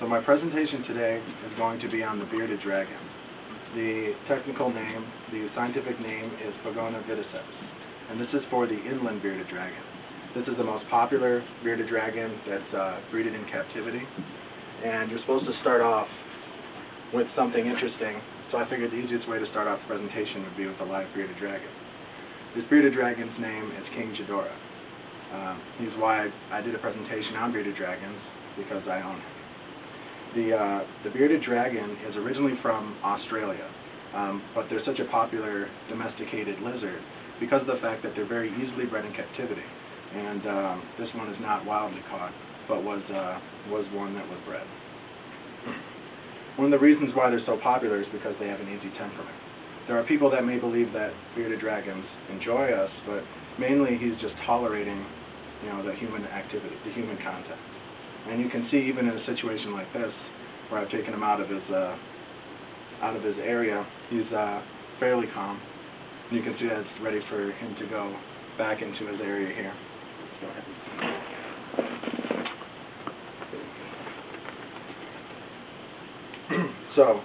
my presentation today is going to be on the bearded dragon. The technical name, the scientific name is Pogona viticeps, and this is for the inland bearded dragon. This is the most popular bearded dragon that's breeded in captivity, and you're supposed to start off with something interesting, so I figured the easiest way to start off the presentation would be with a live bearded dragon. This bearded dragon's name is King Ghidorah. He's why I did a presentation on bearded dragons, because I own him. The bearded dragon is originally from Australia, but they're such a popular domesticated lizard because of the fact that they're very easily bred in captivity. And this one is not wildly caught, but was one that was bred. One of the reasons why they're so popular is because they have an easy temperament. There are people that may believe that bearded dragons enjoy us, but mainly he's just tolerating, the human activity, the human contact. And you can see even in a situation like this, where I've taken him out of his area, he's fairly calm. And you can see that it's ready for him to go back into his area here. Let's go ahead. So,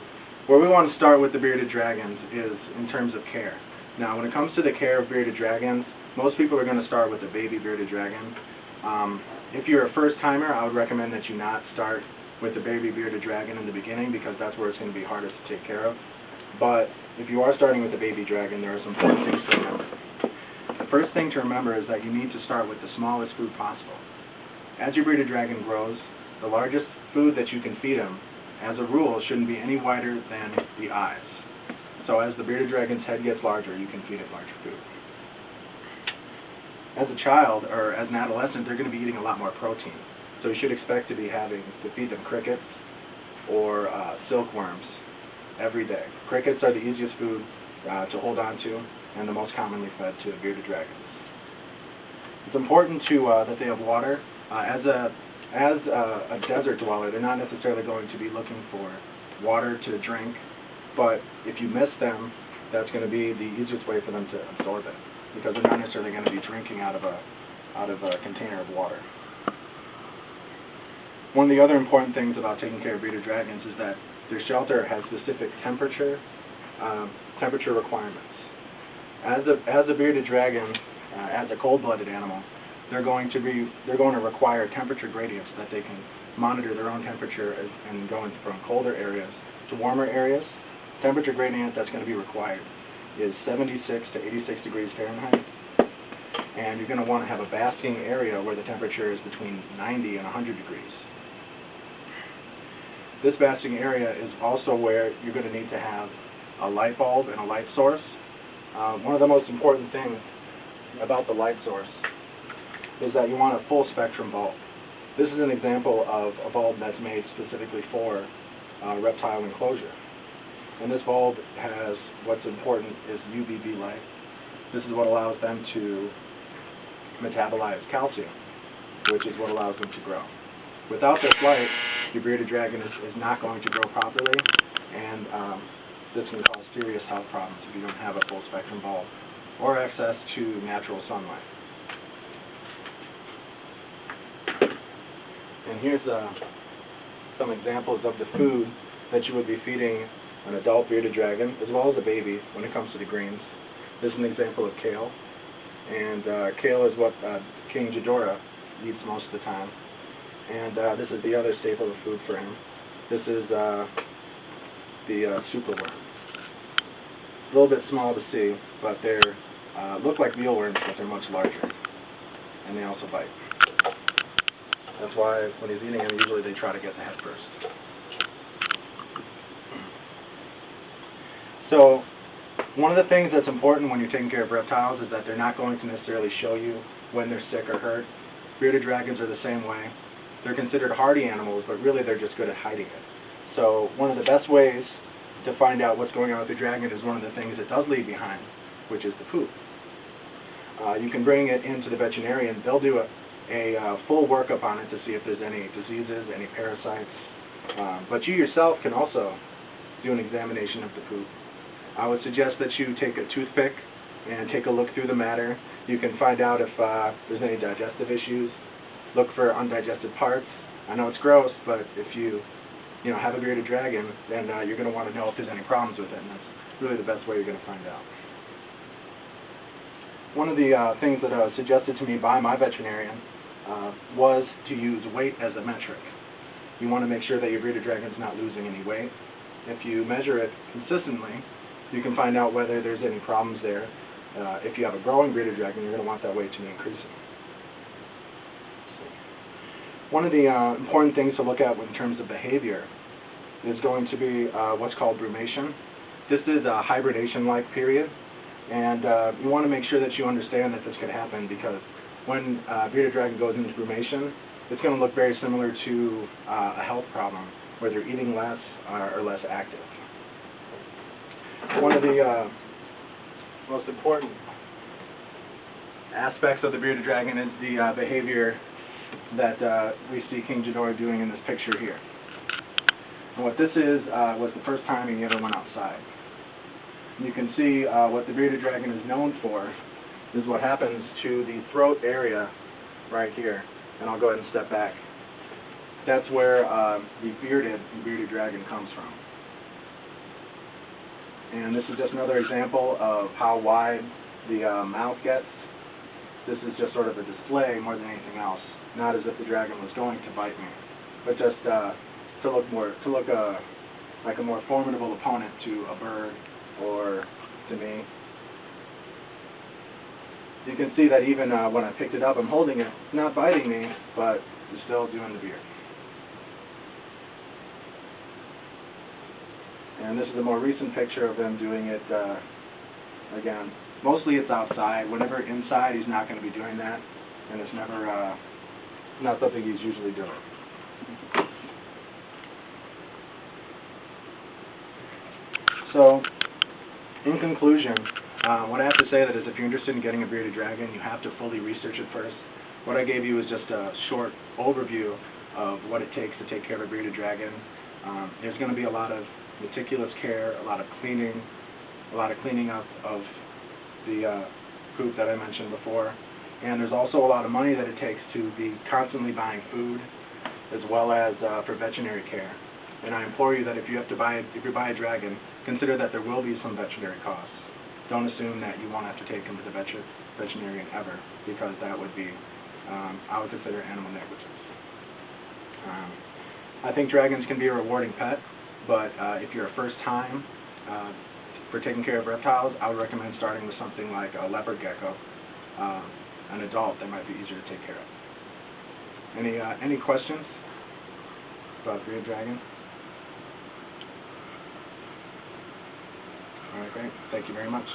where we want to start with the bearded dragons is in terms of care. Now, when it comes to the care of bearded dragons, most people are going to start with a baby bearded dragon. If you're a first-timer, I would recommend that you not start with the baby bearded dragon in the beginning, because that's where it's going to be hardest to take care of. But if you are starting with the baby dragon, there are some important things to remember. The first thing to remember is that you need to start with the smallest food possible. As your bearded dragon grows, the largest food that you can feed him, as a rule, shouldn't be any wider than the eyes. So as the bearded dragon's head gets larger, you can feed it larger food. As a child, or as an adolescent, they're going to be eating a lot more protein. So you should expect to be having to feed them crickets or silkworms every day. Crickets are the easiest food to hold on to and the most commonly fed to bearded dragons. It's important that they have water. As a desert dweller, they're not necessarily going to be looking for water to drink, but if you miss them, that's going to be the easiest way for them to absorb it, because they're not necessarily going to be drinking out of a container of water. One of the other important things about taking care of bearded dragons is that their shelter has specific temperature requirements. As a bearded dragon, as a cold-blooded animal, they're going to require temperature gradients that they can monitor their own temperature and going from colder areas to warmer areas. Temperature gradient that's going to be required is 76 to 86 degrees Fahrenheit, and you're going to want to have a basking area where the temperature is between 90 and 100 degrees. This basking area is also where you're going to need to have a light bulb and a light source. One of the most important things about the light source is that you want a full spectrum bulb. This is an example of a bulb that's made specifically for reptile enclosure. And this bulb has, what's important is UVB light. This is what allows them to metabolize calcium, which is what allows them to grow. Without this light, your bearded dragon is not going to grow properly, and this can cause serious health problems if you don't have a full spectrum bulb or access to natural sunlight. And here's some examples of the food that you would be feeding an adult bearded dragon, as well as a baby, when it comes to the greens. This is an example of kale. And kale is what King Ghidorah eats most of the time. And this is the other staple of food for him. This is the superworm. A little bit small to see, but they look like mealworms, but they're much larger. And they also bite. That's why when he's eating them, usually they try to get the head first. So, one of the things that's important when you're taking care of reptiles is that they're not going to necessarily show you when they're sick or hurt. Bearded dragons are the same way. They're considered hardy animals, but really they're just good at hiding it. So, one of the best ways to find out what's going on with the dragon is one of the things it does leave behind, which is the poop. You can bring it into the veterinarian. They'll do a full workup on it to see if there's any diseases, any parasites. But you yourself can also do an examination of the poop. I would suggest that you take a toothpick and take a look through the matter. You can find out if there's any digestive issues. Look for undigested parts. I know it's gross, but if you have a bearded dragon, then you're going to want to know if there's any problems with it, and that's really the best way you're going to find out. One of the things that was suggested to me by my veterinarian was to use weight as a metric. You want to make sure that your bearded dragon's not losing any weight. If you measure it consistently, you can find out whether there's any problems there. If you have a growing bearded dragon, you're going to want that weight to be increasing. One of the important things to look at in terms of behavior is going to be what's called brumation. This is a hibernation-like period, and you want to make sure that you understand that this could happen, because when a bearded dragon goes into brumation, it's going to look very similar to a health problem, where they're eating less or less active. One of the most important aspects of the bearded dragon is the behavior that we see King Ghidorah doing in this picture here. And what this is was the first time he ever went outside. You can see what the bearded dragon is known for is what happens to the throat area right here. And I'll go ahead and step back. That's where the bearded dragon comes from. And this is just another example of how wide the mouth gets. This is just sort of a display more than anything else. Not as if the dragon was going to bite me, but just to look like a more formidable opponent to a bird or to me. You can see that even when I picked it up, I'm holding it. It's not biting me, but it's still doing the beard. And this is a more recent picture of him doing it again. Mostly it's outside. Whenever inside, he's not going to be doing that, and it's never not something he's usually doing. So, in conclusion, what I have to say that is if you're interested in getting a bearded dragon, you have to fully research it first. What I gave you is just a short overview of what it takes to take care of a bearded dragon. There's going to be a lot of meticulous care, a lot of cleaning up of the poop that I mentioned before. And there's also a lot of money that it takes to be constantly buying food, as well as for veterinary care. And I implore you that if you buy a dragon, consider that there will be some veterinary costs. Don't assume that you won't have to take him to the veterinarian ever, because that would be, I would consider animal negligence. I think dragons can be a rewarding pet, but if you're a first time for taking care of reptiles, I would recommend starting with something like a leopard gecko, an adult that might be easier to take care of. Any questions about bearded dragon? All right, great. Thank you very much.